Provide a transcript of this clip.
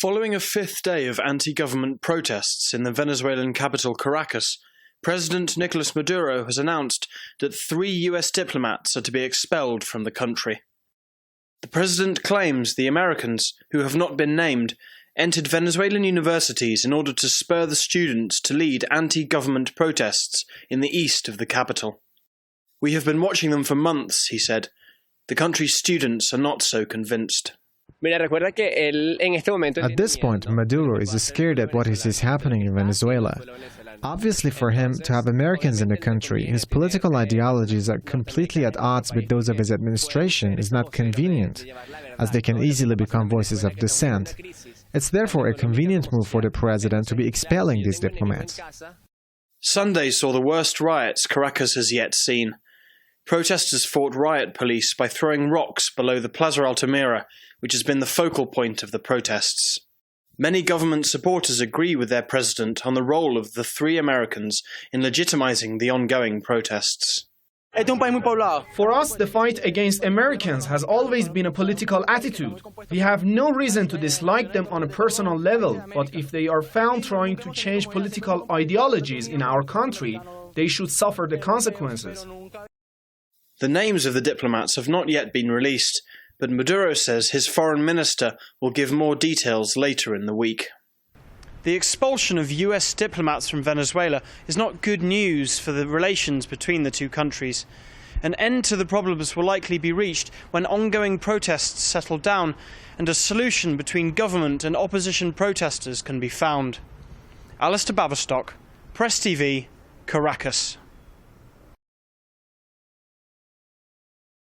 Following a fifth day of anti-government protests in the Venezuelan capital Caracas, President Nicolas Maduro has announced that 3 US diplomats are to be expelled from the country. The president claims the Americans, who have not been named, entered Venezuelan universities in order to spur the students to lead anti-government protests in the east of the capital. "We have been watching them for months," he said. "The country's students are not so convinced." At this point, Maduro is scared at what is happening in Venezuela. Obviously, for him to have Americans in the country whose political ideologies are completely at odds with those of his administration is not convenient, as they can easily become voices of dissent. It's therefore a convenient move for the president to be expelling these diplomats. Sunday saw the worst riots Caracas has yet seen. Protesters fought riot police by throwing rocks below the Plaza Altamira, which has been the focal point of the protests. Many government supporters agree with their president on the role of the 3 Americans in legitimizing the ongoing protests. For us, the fight against Americans has always been a political attitude. We have no reason to dislike them on a personal level, but if they are found trying to change political ideologies in our country, they should suffer the consequences. The names of the diplomats have not yet been released, but Maduro says his foreign minister will give more details later in the week. The expulsion of US diplomats from Venezuela is not good news for the relations between the two countries. An end to the problems will likely be reached when ongoing protests settle down and a solution between government and opposition protesters can be found. Alistair Baverstock, PressTV, Caracas.